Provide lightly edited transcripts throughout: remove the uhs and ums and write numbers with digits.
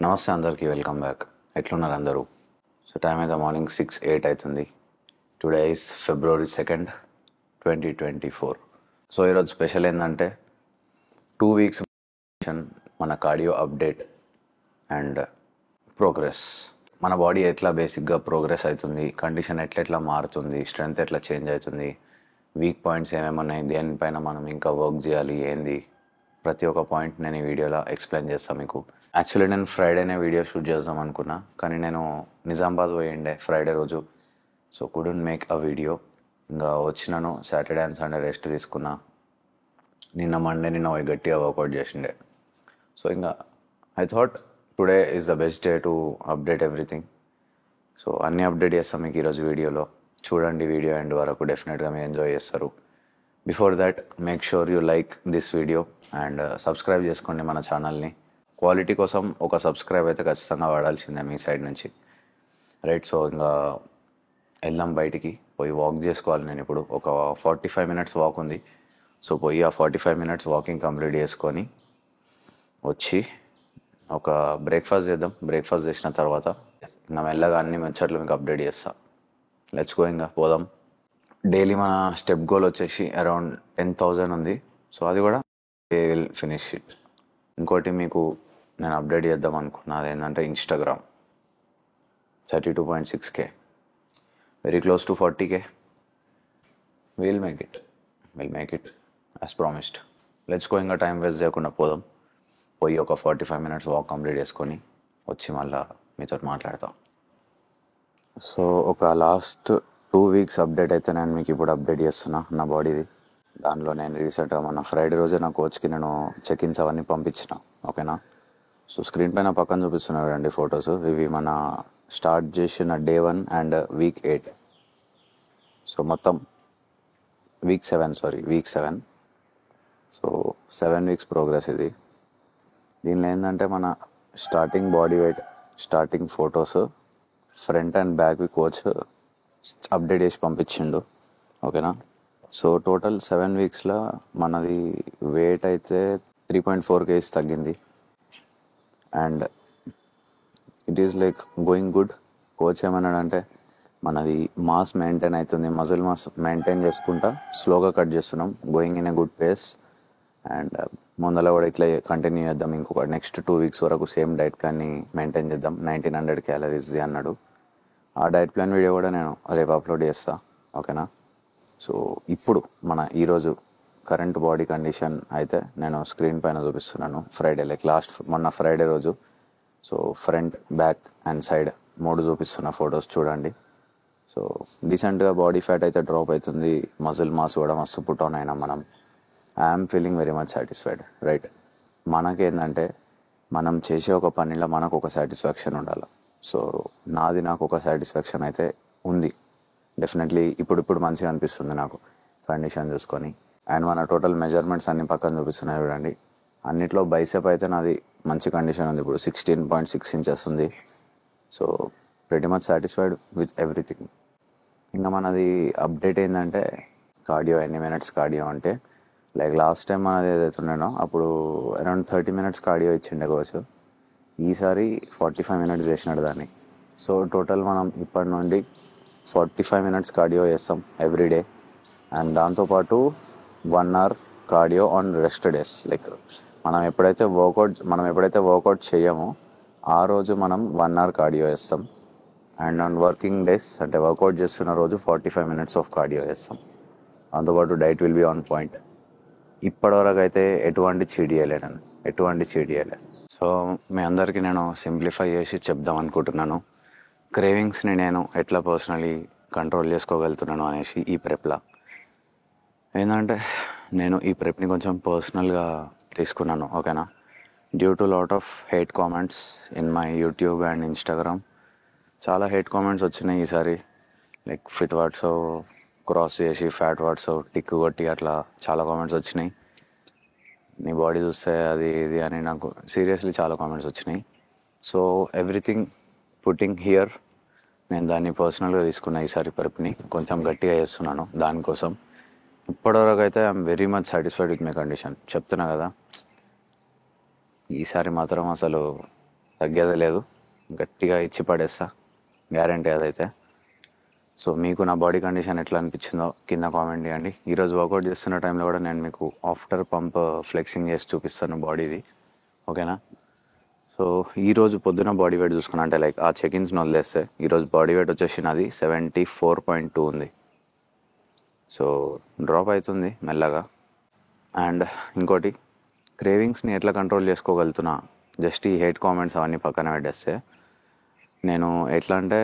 నమస్తే అందరికీ, welcome back. ఎట్లున్నారు అందరూ? సో టైం అయితే మార్నింగ్ 6:08 అవుతుంది. Today is February 2nd, 2024. So ఈరోజు స్పెషల్ ఏంటంటే 2 weeks మన కార్డియో అప్డేట్ అండ్ ప్రోగ్రెస్. మన బాడీ ఎట్లా బేసిక్గా ప్రోగ్రెస్ అవుతుంది, కండిషన్ ఎట్లా మారుతుంది, స్ట్రెంగ్త్ ఎట్లా చేంజ్ అవుతుంది, వీక్ పాయింట్స్ ఏమేమి ఉన్నాయి, దేనిపైన మనం ఇంకా వర్క్ చేయాలి ఏంది, ప్రతి ఒక్క పాయింట్ నేను ఈ వీడియోలో ఎక్స్ప్లెయిన్ చేస్తాను మీకు. యాక్చువల్లీ నేను ఫ్రైడేనే వీడియో షూట్ చేద్దాం అనుకున్నా, కానీ నేను నిజామాబాద్ పోయిండే ఫ్రైడే రోజు. So couldn't make a video. ఇంకా వచ్చినాను, సాటర్డే అండ్ సండే రెస్ట్ తీసుకున్నా. నిన్న పోయి గట్టిగా వర్కౌట్ చేసిండే. సో ఇంకా I thought today is the best day to update everything. So అన్నీ అప్డేట్ చేస్తాం మీకు ఈరోజు వీడియోలో. చూడండి వీడియో ఎండ్ వరకు, డెఫినెట్గా మీరు ఎంజాయ్ చేస్తారు. Before that make sure you like this video and subscribe చేసుకోండి మన ఛానల్ని. క్వాలిటీ కోసం ఒక సబ్స్క్రైబ్ అయితే ఖచ్చితంగా వాడాల్సిందే మీ సైడ్ నుంచి, రైట్? సో ఇంకా వెళ్దాం, బయటికి పోయి వాక్ చేసుకోవాలి. నేను ఇప్పుడు ఒక 45 minutes వాక్ ఉంది. సో పోయి ఆ 45 minutes వాకింగ్ కంప్లీట్ చేసుకొని వచ్చి ఒక బ్రేక్ఫాస్ట్ చేద్దాం. బ్రేక్ఫాస్ట్ చేసిన తర్వాత ఇంకా మెల్లగా అన్ని ముచ్చట్లు మీకు అప్డేట్ చేస్తా. లెట్స్ గో, ఇంకా పోదాం. డైలీ మన స్టెప్ గోల్ వచ్చేసి అరౌండ్ 10,000 ఉంది. సో అది కూడా విల్ ఫినిష్ ఇట్. ఇంకోటి మీకు నేను అప్డేట్ చేద్దాం అనుకున్నది ఏంటంటే Instagram 32.6K, very close to 40K. Will make it as promised. Let's go, ఇంకా టైం వేస్ట్ చేయకుండా పోదాం. పోయి ఒక 45 minutes వాక్ కంప్లీట్ చేసుకొని వచ్చి మళ్ళీ మీతో మాట్లాడతాం. సో ఒక లాస్ట్ 2 weeks అప్డేట్ అయితే నేను మీకు ఇప్పుడు అప్డేట్ చేస్తున్నా నా బాడీది. దానిలో నేను రీసెంట్గా మన ఫ్రైడే రోజే నా కోచ్కి నేను చెక్-ఇన్స్ అవన్నీ పంపించిన, ఓకేనా? సో స్క్రీన్ పైన పక్కన చూపిస్తున్నాడు అండి ఫొటోస్. ఇవి మన స్టార్ట్ చేసిన Day 1 అండ్ week 8. సో మొత్తం week 7. సో 7 weeks ప్రోగ్రెస్ ఇది. దీనిలో ఏంటంటే మన starting body weight, starting photos, front and back coach update చేసి పంపించిండు, ఓకేనా? సో టోటల్ 7 weeksలో మనది వెయిట్ అయితే 3.4 kgs తగ్గింది. And it is like going good. Coach ఏమన్నాడంటే మనది మాస్ మెయింటైన్ అవుతుంది, మజిల్ మాస్ మెయింటైన్ చేసుకుంటా స్లోగా కట్ చేస్తున్నాం, going in a good pace. And ముందర కూడా ఇట్లా కంటిన్యూ చేద్దాం. ఇంకొక నెక్స్ట్ 2 weeks వరకు సేమ్ డైట్ ప్లాన్ని మెయింటైన్ చేద్దాం. 1900 calories అన్నాడు. ఆ డైట్ ప్లాన్ వీడియో కూడా నేను రేపు అప్లోడ్ చేస్తా, ఓకేనా? సో ఇప్పుడు మన ఈరోజు కరెంట్ బాడీ కండిషన్ అయితే నేను స్క్రీన్ పైన చూపిస్తున్నాను. ఫ్రైడే మొన్న ఫ్రైడే రోజు. So front, back and side 3 చూపిస్తున్న ఫొటోస్ చూడండి. సో రీసెంట్గా బాడీ ఫ్యాట్ అయితే డ్రాప్ అవుతుంది, మజిల్ మాస్ కూడా మస్తు పుట్ ఆన్ అయినా మనం. I'm feeling very much satisfied, right? మనకేంటంటే మనం చేసే ఒక పనిలో మనకు ఒక సాటిస్ఫాక్షన్ ఉండాలి. సో నాకు ఒక సాటిస్ఫాక్షన్ అయితే ఉంది డెఫినెట్లీ. ఇప్పుడు మంచిగా అనిపిస్తుంది నాకు కండిషన్ చూసుకొని. అండ్ మన టోటల్ మెజర్మెంట్స్ అన్ని పక్కన చూపిస్తున్నాయి చూడండి. అన్నిట్లో బైసెప్ అయితే నాది మంచి కండిషన్ ఉంది, ఇప్పుడు 16.6 inches ఉంది. So pretty much satisfied with everything. ఇంకా మనది అప్డేట్ ఏంటంటే కార్డియో, ఎన్ని మినిట్స్ కార్డియో అంటే లైక్ లాస్ట్ టైం మనది ఏదైతే ఉన్నానో అప్పుడు అరౌండ్ 30 minutes కార్డియో ఇచ్చిండే కోచ్. ఈసారి 45 minutes చేసినాడు దాన్ని. సో టోటల్ మనం ఇప్పటి నుండి 45 minutes కార్డియో చేస్తాం ఎవ్రీడే. అండ్ దాంతోపాటు 1 hour cardio on rest days. Like మనం ఎప్పుడైతే వర్కౌట్ చేయమో ఆ రోజు మనం 1 hour కార్డియో చేస్తాం. అండ్ ఆన్ వర్కింగ్ డేస్ అంటే వర్కౌట్ చేస్తున్న రోజు 45 minutes ఆఫ్ కార్డియో చేస్తాం. దాంతోపాటు diet will be on point. ఇప్పటివరకు అయితే ఎటువంటి చీట్ చేయలేదు. సో మీ అందరికీ నేను సింప్లిఫై చేసి చెప్దాం అనుకుంటున్నాను క్రేవింగ్స్ని నేను ఎట్లా పర్సనలీ కంట్రోల్ చేసుకోగలుగుతున్నాను అనేసి ఈ ప్రెప్లా. ఏంటంటే నేను ఈ ప్రెప్ని కొంచెం పర్సనల్గా తీసుకున్నాను, ఓకేనా? Due to lot of hate comments in my YouTube and Instagram. చాలా హేట్ కామెంట్స్ వచ్చినాయి ఈసారి. లైక్ ఫిట్ వర్డ్స్ క్రాస్ చేసి, ఫ్యాట్ వర్డ్స్ టిక్ కొట్టి అట్లా చాలా కామెంట్స్ వచ్చినాయి. నీ బాడీ చూస్తే అది ఇది అని నాకు సీరియస్లీ చాలా కామెంట్స్ వచ్చినాయి. సో ఎవ్రీథింగ్ పుట్టింగ్ హియర్, నేను దాన్ని పర్సనల్గా తీసుకున్న ఈసారి ప్రెప్ని కొంచెం గట్టిగా చేస్తున్నాను. దానికోసం ఇప్పటివరకు అయితే I'm very much satisfied with my condition. చెప్తున్నా కదా, ఈసారి మాత్రం అసలు తగ్గేదే లేదు, గట్టిగా ఇచ్చి పడేస్తా, గ్యారంటీ అదైతే. సో మీకు నా బాడీ కండిషన్ ఎట్లా అనిపించిందో కింద కామెంట్ చేయండి. ఈరోజు వర్కౌట్ చేస్తున్న టైంలో కూడా నేను మీకు ఆఫ్టర్ పంప్ ఫ్లెక్సింగ్ చేసి చూపిస్తాను బాడీది, ఓకేనా. సో ఈరోజు పొద్దున బాడీ వెయిట్ చూసుకున్నా అంటే లైక్ ఆ చెకిన్స్ని వదిలేస్తే ఈరోజు బాడీ వెయిట్ వచ్చేసి నాది 74.2 ఉంది. సో డ్రాప్ అవుతుంది మెల్లగా. అండ్ ఇంకోటి, క్రేవింగ్స్ని ఎట్లా కంట్రోల్ చేసుకోగలుగుతున్నా, జస్ట్ ఈ హేట్ కామెంట్స్ అవన్నీ పక్కన పెట్టేస్తే నేను ఎట్లా అంటే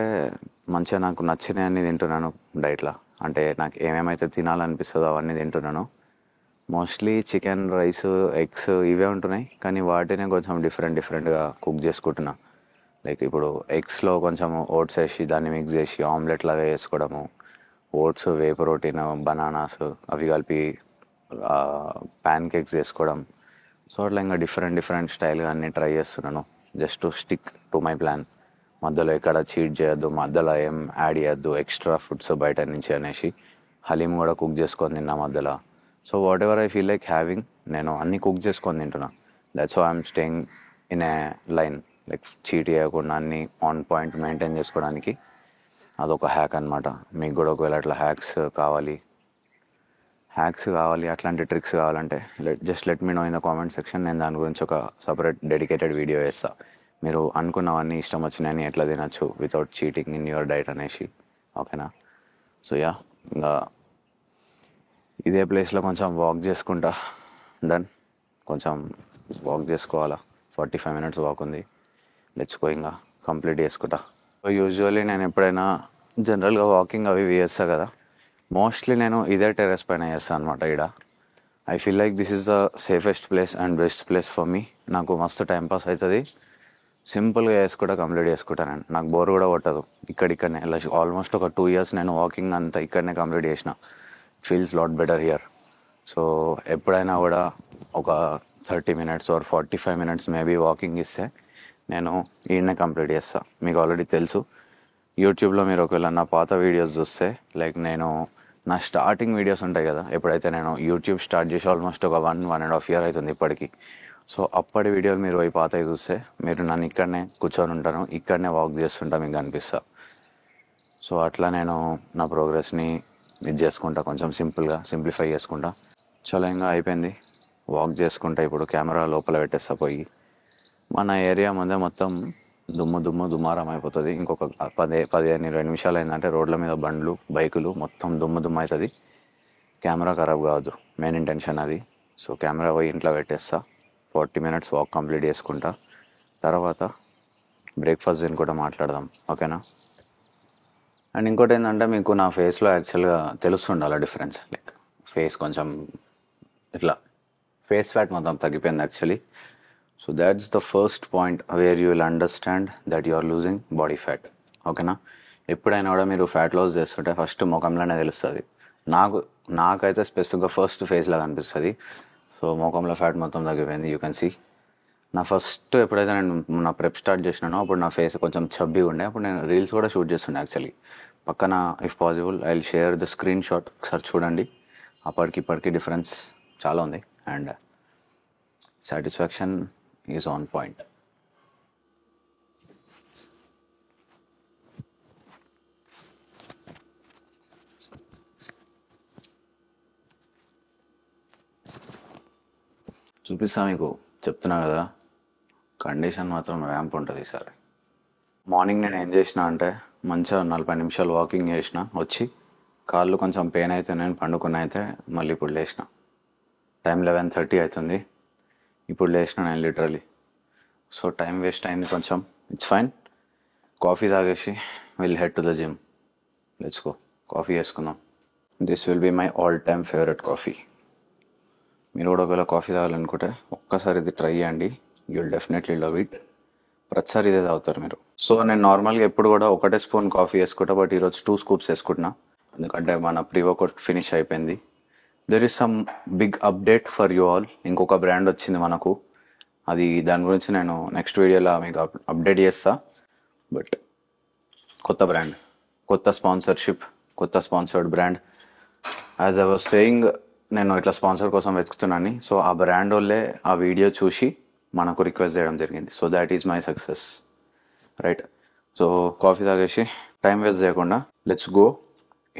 మంచిగా నాకు నచ్చినవన్నీ తింటున్నాను డైట్లో. అంటే నాకు ఏమేమైతే తినాలనిపిస్తుందో అవన్నీ తింటున్నాను. మోస్ట్లీ చికెన్, రైస్, ఎగ్స్ ఇవే ఉంటున్నాయి, కానీ వాటినే కొంచెం డిఫరెంట్గా కుక్ చేసుకుంటున్నా. లైక్ ఇప్పుడు ఎగ్స్లో కొంచెం ఓట్స్ వేసి దాన్ని మిక్స్ చేసి ఆమ్లెట్ లాగా వేసుకోవడము, ఓట్స్, వే ప్రోటీన్, బనానాస్ అవి కలిపి ప్యాన్ కేక్స్ చేసుకోవడం. సో అట్లా ఇంకా డిఫరెంట్ స్టైల్గా అన్నీ ట్రై చేస్తున్నాను, just to stick to my plan. మధ్యలో ఎక్కడ చీట్ చేయొద్దు, మధ్యలో ఏం యాడ్ చేయొద్దు ఎక్స్ట్రా ఫుడ్స్ బయట నుంచి అనేసి. హలీం కూడా కుక్ చేసుకొని తిన్నా మధ్యలో. So what ever I feel like having, నేను అన్నీ కుక్ చేసుకొని తింటున్నా. That's how I'm staying in a line, like cheat చేయకుండా అన్నీ ఆన్ పాయింట్ మెయింటైన్ చేసుకోవడానికి. అదొక హ్యాక్ అనమాట. మీకు కూడా ఒకవేళ అట్లా హ్యాక్స్ కావాలి, అట్లాంటి ట్రిక్స్ కావాలంటే just let me know in the comment section. నేను దాని గురించి ఒక సపరేట్ డెడికేటెడ్ వీడియో వేస్తాను. మీరు అనుకున్నవన్నీ ఇష్టం వచ్చినాయని ఎట్లా తినచ్చు without cheating in your diet అనేసి, ఓకేనా. సో యా, ఇంకా ఇదే ప్లేస్లో కొంచెం వాక్ చేసుకుంటా, డన్. కొంచెం వాక్ చేసుకోవాలా, 45 minutes వాక్ ఉంది. లెట్స్ గో, ఇంకా కంప్లీట్ చేసుకుంటా. సో యూజువల్లీ నేను ఎప్పుడైనా జనరల్గా వాకింగ్ అవి చేస్తాను కదా, మోస్ట్లీ నేను ఇదే టెర్రస్ పైన చేస్తాను అనమాట. ఇక్కడ I feel like this is the safest place and best place for me. నాకు మస్తు టైంపాస్ అవుతుంది, సింపుల్గా చేసుకుంటా కంప్లీట్ చేసుకుంటాను. నాకు బోర్ కూడా కొట్టదు. ఇక్కడనే ఆల్మోస్ట్ ఒక 2 years నేను వాకింగ్ అంతా ఇక్కడనే కంప్లీట్ చేసిన. Feels lot better here. So ఎప్పుడైనా కూడా ఒక 30 minutes or 45 minutes maybe walking ఇస్తే నేను ఈయన్నే కంప్లీట్ చేస్తాను. మీకు ఆల్రెడీ తెలుసు, యూట్యూబ్లో మీరు ఒకవేళ నా పాత వీడియోస్ చూస్తే, లైక్ నేను నా స్టార్టింగ్ వీడియోస్ ఉంటాయి కదా, ఎప్పుడైతే నేను యూట్యూబ్ స్టార్ట్ చేసి ఆల్మోస్ట్ ఒక 1.5 year అవుతుంది ఇప్పటికి. సో అప్పటి వీడియోలు మీరు పోయి పాతవి చూస్తే మీరు నన్ను ఇక్కడనే కూర్చొని ఉంటాను, ఇక్కడనే వాక్ చేస్తుంటా, మీకు కనిపిస్తా. సో అట్లా నేను నా ప్రోగ్రెస్ని ఇది చేసుకుంటా, కొంచెం సింప్లిఫై చేసుకుంటా. చాలా ఇంకా అయిపోయింది వాక్ చేసుకుంటా. ఇప్పుడు కెమెరా లోపల పెట్టేస్తా పోయి. మన ఏరియా ముందే మొత్తం దుమారం అయిపోతుంది. ఇంకొక 15-20 నిమిషాలు అయిందంటే రోడ్ల మీద బండ్లు, బైకులు మొత్తం దుమ్ము అవుతుంది. కెమెరా ఖరాబ్ కావద్దు, మెయిన్ ఇంటెన్షన్ అది. సో కెమెరా పోయి ఇంట్లో పెట్టేస్తా, 40 minutes వాక్ కంప్లీట్ చేసుకుంటా. తర్వాత బ్రేక్ఫాస్ట్ దీన్ని కూడా మాట్లాడదాం, ఓకేనా. అండ్ ఇంకోటి ఏంటంటే, మీకు నా ఫేస్లో యాక్చువల్గా తెలుస్తుండాలి డిఫరెన్స్. లైక్ ఫేస్ కొంచెం ఇట్లా ఫేస్ ఫ్యాట్ మొత్తం తగ్గిపోయింది actually. So that's the first point where you will understand that you are losing body fat, ఓకేనా. ఎప్పుడైనా కూడా మీరు ఫ్యాట్ లాస్ చేస్తుంటే ఫస్ట్ ముఖంలోనే తెలుస్తుంది. నాకైతే స్పెసిఫిక్గా ఫస్ట్ ఫేస్లో కనిపిస్తుంది. సో ముఖంలో ఫ్యాట్ మొత్తం తగ్గిపోయింది, యూ కెన్ సీ. నా ఫస్ట్ ఎప్పుడైతే నేను నా ప్రెప్ స్టార్ట్ చేసినానో అప్పుడు నా ఫేస్ కొంచెం చబ్బీగా ఉండే. అప్పుడు నేను రీల్స్ కూడా షూట్ చేస్తుండే యాక్చువల్లీ. పక్కన if possible I will share the screen shot, ఒకసారి చూడండి. అప్పటికి డిఫరెన్స్ చాలా ఉంది and satisfaction is on point. చూపిస్తా మీకు, చెప్తున్నా కదా, కండిషన్ మాత్రం ర్యాంప్ ఉంటుంది ఈసారి. మార్నింగ్ నేను ఏం చేసిన అంటే మంచిగా 40 నిమిషాలు వాకింగ్ చేసిన, వచ్చి కాళ్ళు కొంచెం పెయిన్ అయితే నేను పండుకుని అయితే మళ్ళీ ఇప్పుడు లేచిన. టైం 11:30 అవుతుంది, ఇప్పుడు లేచిన నేను లిటరలీ. సో టైం వేస్ట్ అయింది కొంచెం, ఇట్స్ ఫైన్. కాఫీ తాగేసి will head to the gym. Let's go, coffee చేసుకుందాం. This will be my all time favourite coffee. మీరు కూడా ఒకవేళ కాఫీ తాగాలనుకుంటే ఒక్కసారి ఇది ట్రై చేయండి, you will definitely love it. ప్రతిసారి ఇదే తాగుతారు మీరు. సో నేను నార్మల్గా ఎప్పుడు కూడా 1 స్పూన్ కాఫీ వేసుకుంటా, బట్ ఈరోజు 2 scoops వేసుకుంటున్నా, ఎందుకంటే మన ప్రీ-వర్కౌట్ ఫినిష్ అయిపోయింది. There is some big update for you all. ఇంకొక బ్రాండ్ వచ్చింది మనకు, అది దాని గురించి నేను నెక్స్ట్ వీడియోలో మీకు అప్డేట్ చేస్తా. బట్ కొత్త బ్రాండ్, కొత్త స్పాన్సర్షిప్, కొత్త sponsored brand. As I was saying, నేను ఇట్లా స్పాన్సర్ కోసం వెతుకుతున్నాను. సో ఆ బ్రాండ్ వాళ్ళే ఆ వీడియో చూసి మనకు రిక్వెస్ట్ చేయడం జరిగింది. So that is my success, right? So coffee తాగేసి టైం వేస్ట్ చేయకుండా let's go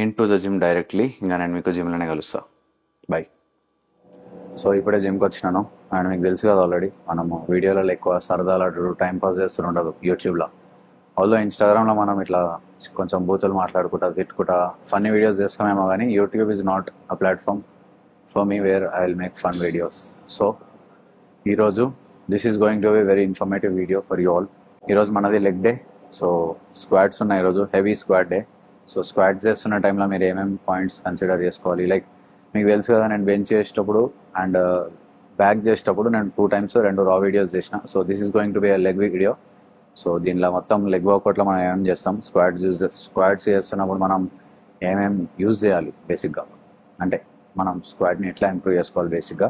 in to the gym directly. ఇంకా నేను మీకు జిమ్లోనే కలుస్తా. బై. సో ఇప్పుడే జిమ్కి వచ్చినాను. అండ్ మీకు తెలుసు కదా ఆల్రెడీ, మనము వీడియోలలో ఎక్కువ సరదాలు టైం పాస్ చేస్తుండదు యూట్యూబ్లో. ఆల్దో ఇన్స్టాగ్రామ్లో మనం ఇట్లా కొంచెం బూతులు మాట్లాడుకుంటా తిట్టుకుంటా ఫన్నీ వీడియోస్ చేస్తామేమో, కానీ YouTube is not a platform for me where I will make fun videos. So ఈరోజు this is going to be very informative video for you all. ఈరోజు మనది లెగ్ డే. సో స్క్వాడ్స్ ఉన్నాయి ఈరోజు, heavy squat day. So squats చేస్తున్న టైంలో మీరు ఏమేమి points consider చేసుకోవాలి, లైక్ మీకు తెలుసు కదా, నేను బెంచ్ చేసేటప్పుడు అండ్ బ్యాక్ చేసేటప్పుడు నేను 2 times 2 రా వీడియోస్ చేసిన. So this is going to be a leg video. So దీనిలో మొత్తం లెగ్ వర్కౌట్లో మనం ఏమేమి చేస్తాం, స్క్వాడ్స్ చేస్తున్నప్పుడు మనం ఏమేమి యూజ్ చేయాలి బేసిక్గా, అంటే మనం స్క్వాడ్ని ఎట్లా ఇంప్రూవ్ చేసుకోవాలి బేసిక్గా,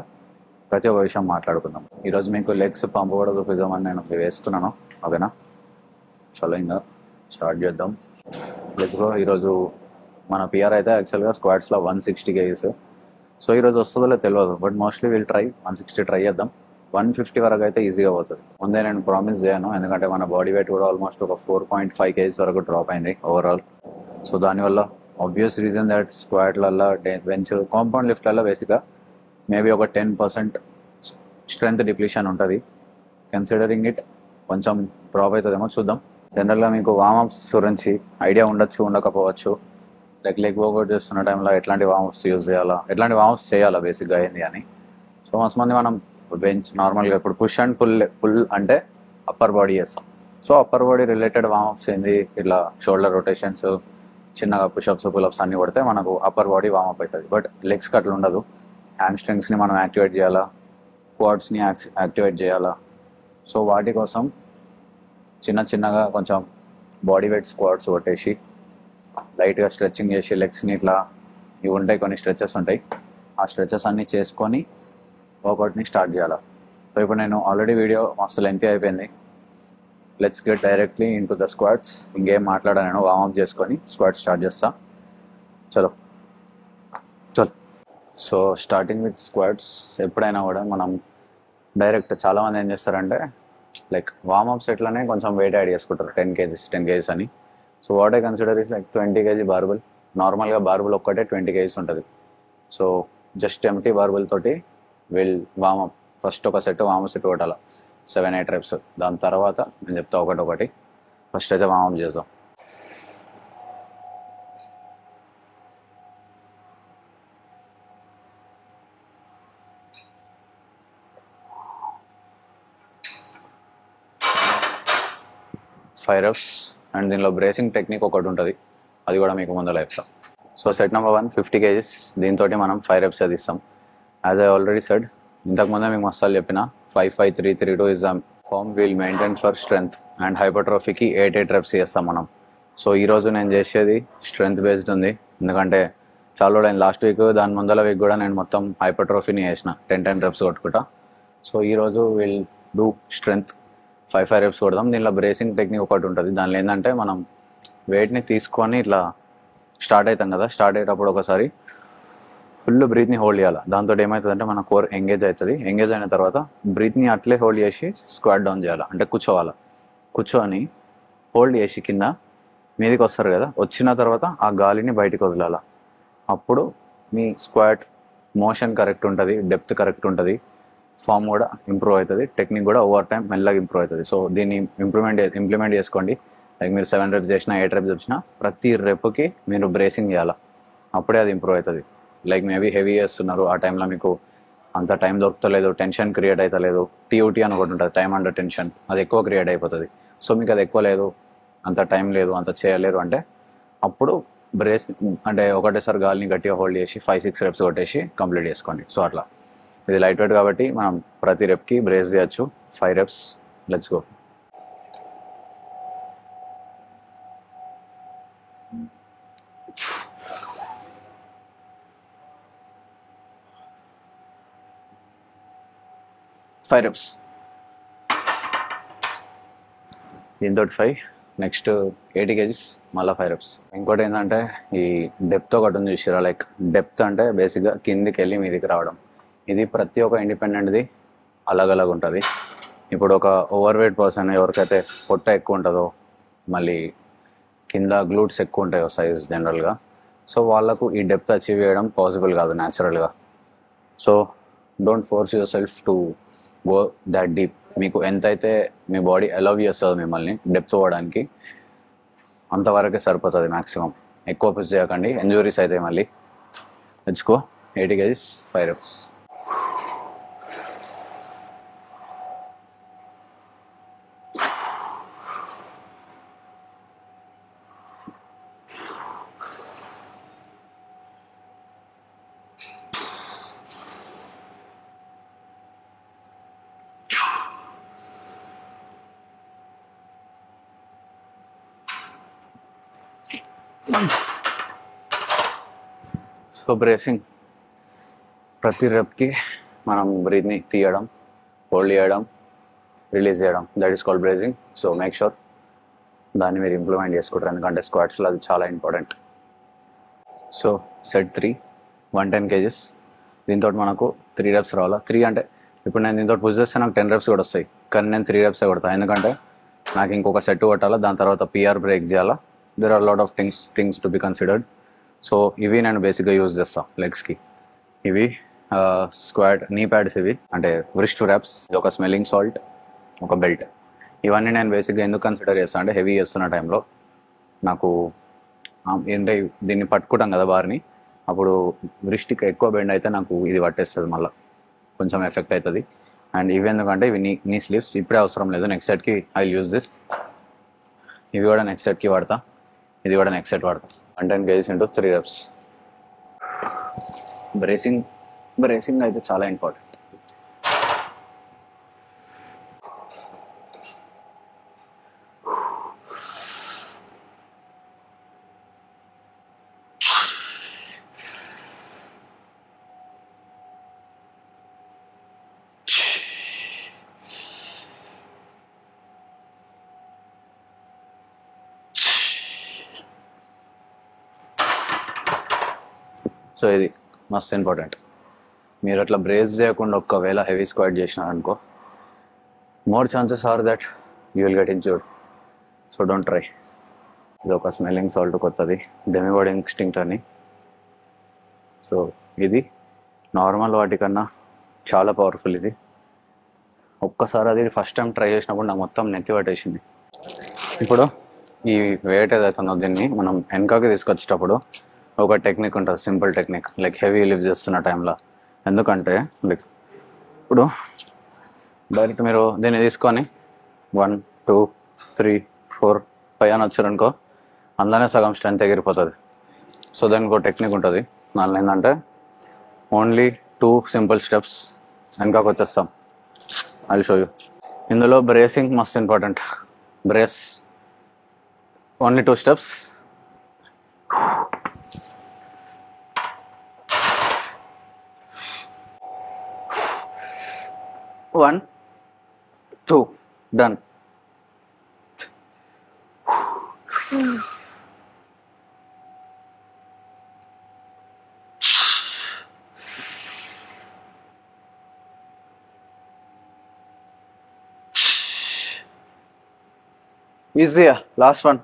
ప్రతి ఒక్క విషయం మాట్లాడుకుందాం. ఈరోజు మీకు లెగ్స్ పంప్ కూడా చూపిద్దామని నేను వేస్తున్నాను. ఓకేనా? చలో ఇంకా స్టార్ట్ చేద్దాం. Let's go. ఈరోజు మన పిఆర్ అయితే యాక్చువల్గా స్క్వాడ్స్లో 160 kgs. సో ఈరోజు వస్తుందో తెలియదు, బట్ మోస్ట్లీ వీళ్ళు 160 ట్రై చేద్దాం. 150 వరకు అయితే ఈజీగా పోతుంది. ముందే నేను ప్రామిస్ చేయను, ఎందుకంటే మన బాడీ వెయిట్ కూడా ఆల్మోస్ట్ ఒక 4.5 kgs వరకు డ్రాప్ అయింది ఓవరాల్. సో దానివల్ల ఆబ్వియస్ రీజన్ దట్ స్క్వాడ్లల్లో బెంచ్ కాంపౌండ్ లిఫ్ట్లలో బేసిక్గా మేబీ ఒక 10% స్ట్రెంగ్త్ డిప్లీషన్ ఉంటుంది. కన్సిడరింగ్ ఇట్ కొంచెం డ్రాప్ అవుతుందేమో, చూద్దాం. జనరల్గా మీకు వార్మప్స్ గురించి ఐడియా ఉండొచ్చు, ఉండకపోవచ్చు. లైక్ లెగ్ వర్కౌట్ చేస్తున్న టైంలో ఎట్లాంటి వార్మప్స్ యూజ్ చేయాలా, ఎట్లాంటి వార్మప్స్ చేయాలా బేసిక్గా ఏంది అని. సో మస్తు మంది మనం బెంచ్ నార్మల్గా ఇప్పుడు పుష్ అండ్ పుల్ అంటే అప్పర్ బాడీ చేస్తాం. So upper body related warm-ups ఏంది, ఇట్లా షోల్డర్ రొటేషన్స్, చిన్నగా పుషప్స్ పుల్అప్స్ అన్ని కొడితే మనకు అప్పర్ బాడీ వార్మప్ అవుతుంది. బట్ లెగ్స్కి అట్లా ఉండదు. హ్యామ్ స్ట్రింగ్స్ని మనం యాక్టివేట్ చేయాలా, క్వాడ్స్ని యాక్టివేట్ చేయాలా. సో వాటి కోసం చిన్నగా కొంచెం బాడీ వెయిట్ స్క్వాడ్స్ కొట్టేసి లైట్గా స్ట్రెచ్చింగ్ చేసి లెగ్స్ని ఇట్లా ఇవి ఉంటాయి, కొన్ని స్ట్రెచెస్ ఉంటాయి, ఆ స్ట్రెచెస్ అన్నీ చేసుకొని వర్కౌట్ని స్టార్ట్ చేయాలి. సో ఇప్పుడు నేను ఆల్రెడీ వీడియో మస్తు లెంతీ అయిపోయింది. Let's get directly into the squads. ఇంకేం మాట్లాడా, నేను వార్మప్ చేసుకొని స్క్వాడ్స్ స్టార్ట్ చేస్తా. చలో. So starting with squads. ఎప్పుడైనా కూడా మనం డైరెక్ట్ చాలామంది ఏం చేస్తారంటే లైక్ వార్మప్స్ ఎట్లనే కొంచెం వెయిట్ యాడ్ చేసుకుంటారు, 10 kgs అని. So what I consider is like 20 kg బార్బుల్. నార్మల్గా బార్బుల్ ఒక్కటే 20 kgs ఉంటుంది. సో జస్ట్ ఎంటీ బార్బుల్ తోటి విల్ వార్మప్. ఫస్ట్ ఒక సెట్ వార్మప్ సెట్ కొట్టాలి, 7-8 reps. దాని తర్వాత నేను చెప్తా ఒకటి. ఫస్ట్ అయితే వార్మప్ చేద్దాం. Five reps. అండ్ దీనిలో బ్రేసింగ్ టెక్నిక్ ఒకటి ఉంటుంది, అది కూడా మీకు ముందర చెప్తాం. So set number 1 50 kgs. దీంతో మనం 5 reps అది ఇస్తాం. యాజ్ ఐ ఆల్రెడీ సెడ్, ఇంతకుముందే మీకు మస్తాలు చెప్పిన 5-5-3-3-2 is the form we'll maintain for strength. And హైపర్ట్రోఫీకి 8 reps చేస్తాం మనం. సో ఈరోజు నేను చేసేది స్ట్రెంగ్త్ బేస్డ్ ఉంది, ఎందుకంటే చాలా రోజులు లాస్ట్ వీక్, దాని ముందల వీక్ కూడా నేను మొత్తం హైపర్ట్రోఫీని చేసిన 10 reps కొట్టుకుంటా. సో ఈరోజు విల్ డూ స్ట్రెంగ్త్ 5 reps కొడదాం. దీనిలో బ్రేసింగ్ టెక్నిక్ ఒకటి ఉంటుంది. దానిలో ఏంటంటే మనం వెయిట్ని తీసుకొని ఇట్లా స్టార్ట్ అవుతాం కదా, స్టార్ట్ అయ్యేటప్పుడు ఒకసారి ఫుల్ బ్రీత్ని హోల్డ్ చేయాలి. దాంతో ఏమవుతుందంటే మన కోర్ ఎంగేజ్ అవుతుంది. ఎంగేజ్ అయిన తర్వాత బ్రీత్ని అట్లే హోల్డ్ చేసి స్క్వాట్ డౌన్ చేయాలి, అంటే కూర్చోవాలి. కూర్చొని హోల్డ్ చేసి కింద మీదికి వస్తారు కదా, వచ్చిన తర్వాత ఆ గాలిని బయటికి వదలాలి. అప్పుడు మీ స్క్వాట్ మోషన్ కరెక్ట్ ఉంటుంది, డెప్త్ కరెక్ట్ ఉంటుంది, ఫామ్ కూడా ఇంప్రూవ్ అవుతుంది, టెక్నిక్ కూడా ఓవర్ టైం మెల్లగా ఇంప్రూవ్ అవుతుంది. సో దీన్ని ఇంప్లిమెంట్ చేసుకోండి. లైక్ మీరు 7 reps చేసినా 8 reps వచ్చినా ప్రతి రెప్కి మీరు బ్రేసింగ్ చేయాలి, అప్పుడే అది ఇంప్రూవ్ అవుతుంది. లైక్ మేబీ హెవీ చేస్తున్నారు, ఆ టైంలో మీకు అంత టైం దొరుకుతలేదు, టెన్షన్ క్రియేట్ అవుతలేదు, టీయూటీ అని ఒకటి ఉంటుంది, టైం అండర్ టెన్షన్, అది ఎక్కువ క్రియేట్ అయిపోతుంది. సో మీకు అది ఎక్కువ లేదు, అంత టైం లేదు, అంత చేయలేరు అంటే అప్పుడు బ్రేస్ అంటే ఒకటేసారి గాలిని గట్టిగా హోల్డ్ చేసి 5-6 reps కొట్టేసి కంప్లీట్ చేసుకోండి. సో అట్లా ఇది లైట్ వెయిట్ కాబట్టి మనం ప్రతి రెప్కి బ్రేస్ చేయొచ్చు. 5 reps. Let's go. Five reps. దీంతో 5. నెక్స్ట్ 80 kgs మళ్ళీ 5 reps. ఇంకోటి ఏంటంటే ఈ డెప్త్ ఒకటి ఉంది చూసారా, లైక్ డెప్త్ అంటే బేసిక్గా కిందికి వెళ్ళి మీదికి రావడం. ఇది ప్రతి ఒక్క ఇండిపెండెంట్ది అలగ్ ఉంటుంది. ఇప్పుడు ఒక ఓవర్ వెయిట్ పర్సన్ ఎవరికైతే పొట్ట ఎక్కువ ఉంటుందో, మళ్ళీ కింద గ్లూట్స్ ఎక్కువ ఉంటాయో సైజ్ జనరల్గా, సో వాళ్ళకు ఈ డెప్త్ అచీవ్ చేయడం పాసిబుల్ కాదు న్యాచురల్గా. So don't force your self to go that deep. మీకు ఎంతైతే మీ బాడీ అలౌ చేస్తుంది మిమ్మల్ని డెప్త్ పోవడానికి, అంతవరకే సరిపోతుంది మ్యాక్సిమం. ఎక్కువ పుష్ చేయకండి, ఇంజురీస్ అయితే మళ్ళీ. Let's go. 80 kgs 5 reps. So bracing, ప్రతి రెప్కి మనం బ్రీత్ని తీయడం, హోల్డ్ చేయడం, రిలీజ్ చేయడం, that is called bracing. So make sure దాన్ని మీరు ఇంప్లిమెంట్ చేసుకుంటారు, ఎందుకంటే స్క్వాట్స్లో అది చాలా ఇంపార్టెంట్. So set 3 110 kgs. దీంతో మనకు 3 reps రావాలా. 3 అంటే ఇప్పుడు నేను దీంతో పుష్ చేస్తే నాకు 10 reps కూడా వస్తాయి, కానీ నేను 3 reps కొడతాను, ఎందుకంటే నాకు ఇంకొక సెట్ కొట్టాలా, దాని తర్వాత పిఆర్ బ్రేక్ చేయాలా. There are lot of things to be considered. So ఇవి నేను బేసిక్గా యూజ్ చేస్తాను లెగ్స్కి. ఇవి స్క్వాట్ నీ ప్యాడ్స్, ఇవి అంటే వ్రిస్ట్ ర్యాప్స్, ఇది ఒక స్మెల్లింగ్ సాల్ట్, ఒక బెల్ట్. ఇవన్నీ నేను బేసిక్గా ఎందుకు కన్సిడర్ చేస్తాను అంటే హెవీ చేస్తున్న టైంలో నాకు ఏంటంటే దీన్ని పట్టుకుంటాం కదా బార్ని, అప్పుడు వ్రిస్ట్కి ఎక్కువ బెండ్ అయితే నాకు ఇది పట్టేస్తుంది, మళ్ళీ కొంచెం ఎఫెక్ట్ అవుతుంది. అండ్ ఇవి ఎందుకంటే ఇవి నీ స్లీవ్స్ ఇప్పుడే అవసరం లేదు, నెక్స్ట్ సెట్కి ఐ యూజ్ దిస్. ఇవి కూడా నెక్స్ట్ సెట్కి వాడతా, ఇది కూడా నెక్స్ట్ సెట్ వాడతా. 110 kgs into 3 reps. బ్రేసింగ్ అయితే చాలా ఇంపార్టెంట్. సో ఇది మస్త్ ఇంపార్టెంట్. మీరు అట్లా బ్రేస్ చేయకుండా ఒక్కవేళ హెవీ స్క్వాట్ చేసినారనుకో, more chances are that you will get injured. So don't try. ఇది ఒక స్మెల్లింగ్ సాల్ట్ కొత్తది, డెమివాడ్ ఇన్స్టింక్ట్ అని. సో ఇది నార్మల్ వాటికన్నా చాలా పవర్ఫుల్. ఇది ఒక్కసారి అది ఫస్ట్ టైం ట్రై చేసినప్పుడు నాకు మొత్తం నెత్తి పట్టేసింది. ఇప్పుడు ఈ వెయిట్ ఏదైతుందో దీన్ని మనం వెనకకి తీసుకొచ్చేటప్పుడు ఒక టెక్నిక్ ఉంటుంది, simple technique, like heavy lift చేస్తున్న టైంలో. ఎందుకంటే లైక్ ఇప్పుడు డైరెక్ట్ మీరు దీన్ని తీసుకొని 1 2 3 4 5 అని వచ్చారనుకో, అందులోనే సగం స్ట్రెంత్ ఎగిరిపోతుంది. సో దానికి ఒక టెక్నిక్ ఉంటుంది, దానిలో ఏంటంటే ఓన్లీ 2 simple స్టెప్స్ వెనకకి వచ్చేస్తాం. I will show you. ఇందులో bracing must important. Brace only 2 steps. 1 2 done. Easier. Last one.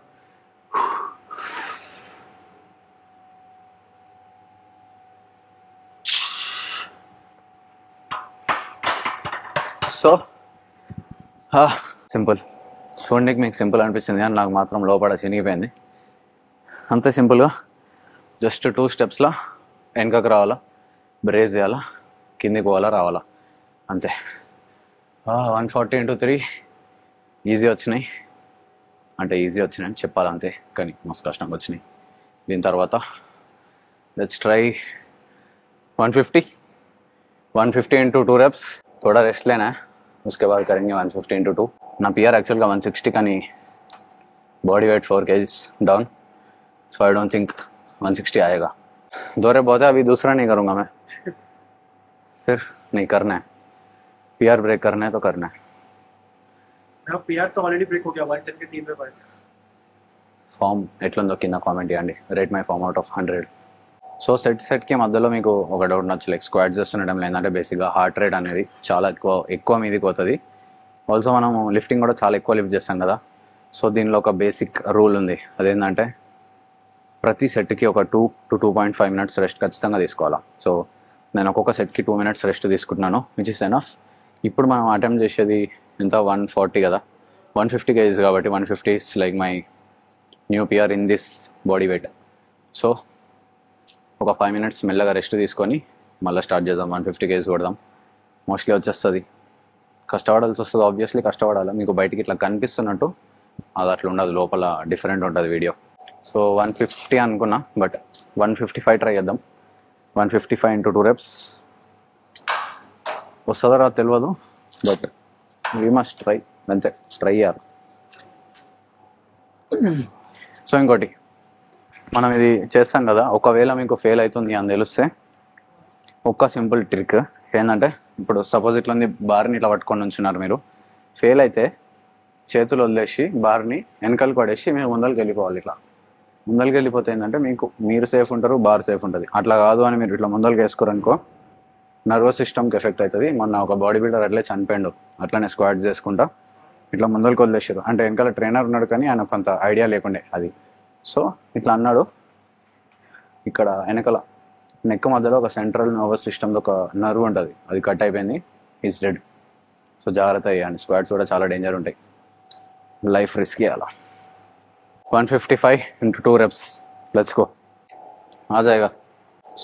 So simple. చూడండికి మీకు సింపుల్ అనిపించింది, కానీ నాకు మాత్రం లోపల చినిగిపోయింది. అంతే సింపుల్గా జస్ట్ 2 స్టెప్స్లో వెనకకు రావాలా, బ్రేస్ చేయాలా, కిందికి పోవాలా, రావాలా, అంతే. 140 into 3 ఈజీ వచ్చినాయి. అంటే ఈజీ వచ్చినాయి అని చెప్పాలి అంతే, కానీ మస్తు కష్టంగా వచ్చినాయి. దీని తర్వాత లెట్స్ ట్రై 150 into 2 reps. थोड़ा रेस्ट लेना है, उसके बाद करेंगे 150 into 2. ना पीआर एक्चुअल का 160 का नहीं, body weight 4 kgs down, so I don't think 160 आएगा. 2 rep बहुत है, अभी दूसरा नहीं करूँगा मैं, फिर नहीं करना है. पीआर ब्रेक करना है तो करना है. पीआर तो ऑलरेडी ब्रेक हो गया, 110 के 3 पे पड़े. ఫామ్ ఎట్లుందో కింద కామెంట్ చేయండి. Rate my form out of 100. So సెట్కి మధ్యలో మీకు ఒక డౌట్ నచ్చు, లైక్ స్క్వాట్ చేస్తున్న టైంలో ఏంటంటే బేసిక్గా హార్ట్ రేట్ అనేది చాలా ఎక్కువ మీదకి పోతుంది. ఆల్సో మనం లిఫ్టింగ్ కూడా చాలా ఎక్కువ లిఫ్ట్ చేస్తాం కదా. సో దీనిలో ఒక బేసిక్ రూల్ ఉంది, అదేంటంటే ప్రతి సెట్కి ఒక 2 to 2.5 minutes రెస్ట్ ఖచ్చితంగా తీసుకోవాలా. సో నేను ఒక్కొక్క సెట్కి 2 minutes రెస్ట్ తీసుకుంటున్నాను, విచ్ ఇస్ ఎనఫ్. ఇప్పుడు మనం అటెంప్ట్ చేసేది ఎంత, 140 కదా, 150 kgs కాబట్టి 150 is like my new PR in this body weight. So ఒక 5 minutes మెల్లగా రెస్ట్ తీసుకొని మళ్ళీ స్టార్ట్ చేద్దాం, 150 kgs కొడదాం. మోస్ట్లీ వచ్చేస్తుంది. కష్టపడాల్సి వస్తుంది, ఆబ్వియస్లీ కష్టపడాలి. మీకు బయటికి ఇట్లా కనిపిస్తున్నట్టు అది అట్లా ఉండదు, లోపల డిఫరెంట్ ఉంటుంది వీడియో. సో 150 అనుకున్నా, బట్ 155 ట్రై చేద్దాం. 155 into 2 reps వస్తుందో రాదో తెలియదు, బట్ వీ మస్ట్ ట్రై, అంతే, ట్రై చేయాలి. సో ఇంకోటి, మనం ఇది చేస్తాం కదా, ఒకవేళ మీకు ఫెయిల్ అవుతుంది అని తెలిస్తే ఒక్క సింపుల్ ట్రిక్ ఏంటంటే, ఇప్పుడు సపోజ్ ఇట్లా బార్ని ఇట్లా పట్టుకొని ఉంచున్నారు, మీరు ఫెయిల్ అయితే చేతులు వదిలేసి బార్ని వెనకాలకు పడేసి మీరు ముందరికి వెళ్ళిపోవాలి. ఇట్లా ముందరికి వెళ్ళిపోతే ఏంటంటే మీరు సేఫ్ ఉంటారు, బార్ సేఫ్ ఉంటుంది. అట్లా కాదు అని మీరు ఇట్లా ముందరికి వేసుకోరనుకో, నర్వస్ సిస్టమ్కి ఎఫెక్ట్ అవుతుంది. మొన్న ఒక బాడీ బిల్డర్ అట్లే చనిపోయాడు, అట్లనే స్క్వాట్ చేసుకుంటా ఇట్లా ముందరికి వదిలేసారు. అంటే వెనకాల ట్రైనర్ ఉన్నాడు కానీ ఆయన కొంత ఐడియా లేకుండే అది. సో ఇట్లా అన్నాడు, ఇక్కడ వెనకాల నెక్ మధ్యలో ఒక సెంట్రల్ నర్వస్ సిస్టమ్తో ఒక నర్వ్ ఉంటుంది, అది కట్ అయిపోయింది, ఈజ్ డెడ్. సో జాగ్రత్త అయ్యండి, స్క్వాట్స్ కూడా చాలా డేంజర్ ఉంటాయి, లైఫ్ రిస్క్ అలా. 155 into 2 reps, లెట్స్ గో, ఆ జాయిగా.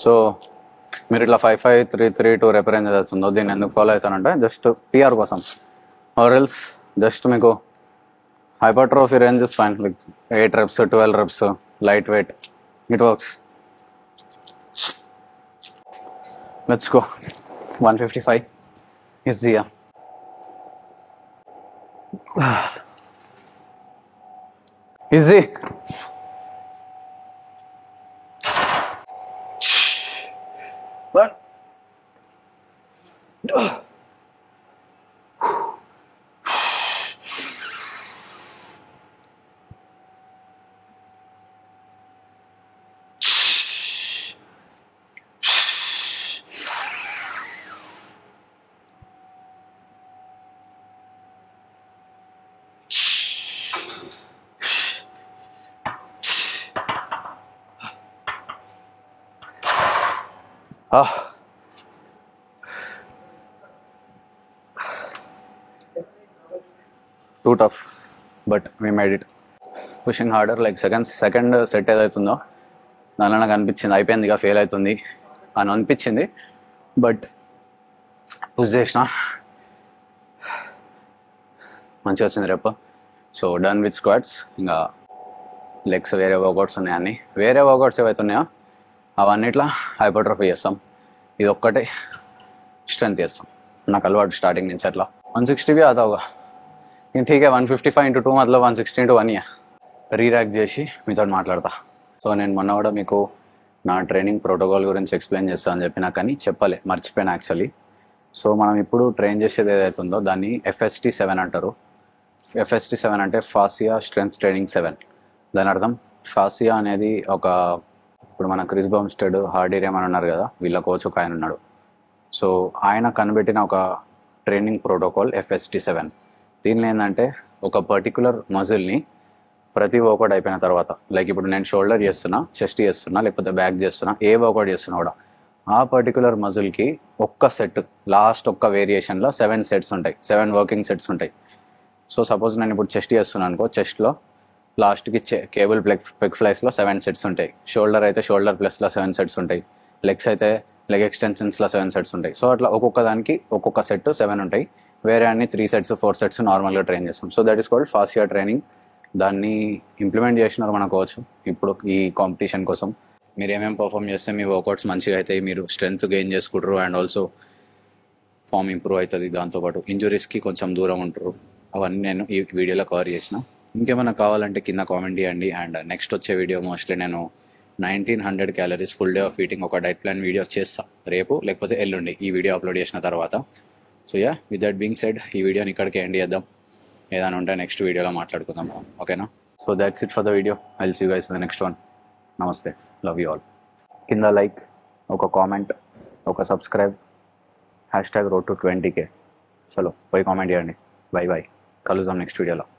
సో మీరు ఇట్లా 5-5-3-3-2 rep రేంజ్ అవుతుందో దీన్ని ఎందుకు ఫాలో అవుతానంటే జస్ట్ పిఆర్ కోసం, ఆర్ ఎల్స్ జస్ట్ మీకు hypertrophy range is fine, like 8 reps 12 reps light weight, it works. Let's go, 155 ఈజీయా. Easy. One. Too tough, but we made it. Pushing harder, like second set ఏదైతుందో దానిలో నాకు అనిపించింది అయిపోయింది, ఇక fail అవుతుంది అని అనిపించింది. బట్ పుష్ చేసిన, మంచిగా వచ్చింది రేపు. So done with squats. ఇంకా లెగ్స్ వేరే వర్కౌట్స్ ఉన్నాయని, వేరే వర్కౌట్స్ ఏవైతే ఉన్నాయో అవన్నిట్లా హైపర్ట్రోఫీ చేస్తాం, ఇది ఒక్కటే స్ట్రెంత్ చేస్తాం. నాకు అలవాటు స్టార్టింగ్ నుంచి అట్లా. 160 भी आता होगा, ठीक है. 155 into 2 मतलब 160 into 1 రీరాక్ చేసి మీతో మాట్లాడతా. సో నేను మొన్న కూడా మీకు నా ట్రైనింగ్ ప్రోటోకాల్ గురించి ఎక్స్ప్లెయిన్ చేస్తా అని చెప్పినా కానీ చెప్పలే, మర్చిపోయాను యాక్చువల్లీ. సో మనం ఇప్పుడు ట్రైన్ చేసేది ఏదైతే ఉందో దాన్ని FST7 అంటారు. FST7 అంటే ఫాసియా స్ట్రెంత్ ట్రైనింగ్ 7. దాని అర్థం ఫాసియా అనేది ఒక, ఇప్పుడు మన క్రిస్ బమ్స్టెడ్, హార్డీ రేమన్ ఉన్నారు కదా, వీళ్ళ కోచ్ ఒక ఆయన ఉన్నాడు. సో ఆయన కనిపెట్టిన ఒక ట్రైనింగ్ ప్రోటోకాల్ FST7. దీనిలో ఏంటంటే ఒక పర్టికులర్ మజిల్ని ప్రతి వర్కౌట్ అయిపోయిన తర్వాత, లైక్ ఇప్పుడు నేను షోల్డర్ చేస్తున్నా, చెస్ట్ చేస్తున్నా, లేకపోతే బ్యాక్ చేస్తున్నా, ఏ వర్కౌట్ చేస్తున్నా కూడా ఆ పర్టికులర్ మజిల్కి ఒక్క సెట్, లాస్ట్ ఒక్క వేరియేషన్లో 7 sets ఉంటాయి, 7 వర్కింగ్ సెట్స్ ఉంటాయి. సో సపోజ్ నేను ఇప్పుడు చెస్ట్ చేస్తున్నాను అనుకో, చెస్ట్లో లాస్ట్కి కేబుల్ పెగ్ ఫ్లైస్లో 7 sets ఉంటాయి. షోల్డర్ అయితే షోల్డర్ ప్లస్లో 7 sets ఉంటాయి. లెగ్స్ అయితే లెగ్ ఎక్స్టెన్షన్స్లో 7 sets ఉంటాయి. సో అట్లా ఒక్కొక్క దానికి ఒక్కొక్క సెట్ 7 ఉంటాయి. వేరే అన్ని 3 sets 4 sets నార్మల్గా ట్రైన్ చేస్తాం. So that is called fascia training. దాన్ని ఇంప్లిమెంట్ చేసినారు మన కోచ్ ఇప్పుడు ఈ కాంపిటీషన్ కోసం. మీరు ఏమేమి పర్ఫామ్ చేస్తే మీ వర్కౌట్స్ మంచిగా అవుతాయి, మీరు స్ట్రెంగ్త్ గెయిన్ చేసుకుంటారు, అండ్ ఆల్సో ఫామ్ ఇంప్రూవ్ అవుతుంది. దాంతోపాటు ఇంజురీస్కి కొంచెం దూరం ఉంటారు. అవన్నీ నేను ఈ వీడియోలో కవర్ చేసిన. ఇంకేమైనా కావాలంటే కింద కామెంట్ చేయండి. అండ్ నెక్స్ట్ వచ్చే వీడియో మోస్ట్లీ నేను 1900 calories full day of eating ఒక డైట్ ప్లాన్ వీడియో చేస్తా రేపు, లేకపోతే ఎల్లుండి ఈ వీడియో అప్లోడ్ చేసిన తర్వాత. So yeah, with that being said ఈ వీడియోని ఇక్కడికి ఎండ్ చేద్దాం. ఏదైనా ఉంటే నెక్స్ట్ వీడియోలో మాట్లాడుకుందాం, ఓకేనా? So that's it for the video. I will see you guys in the next one. నమస్తే, లవ్ యూ ఆల్. కింద లైక్, ఒక కామెంట్, ఒక సబ్స్క్రైబ్, #road to 20K. చలో పోయి కామెంట్ చేయండి. బై కలుద్దాం నెక్స్ట్ వీడియోలో.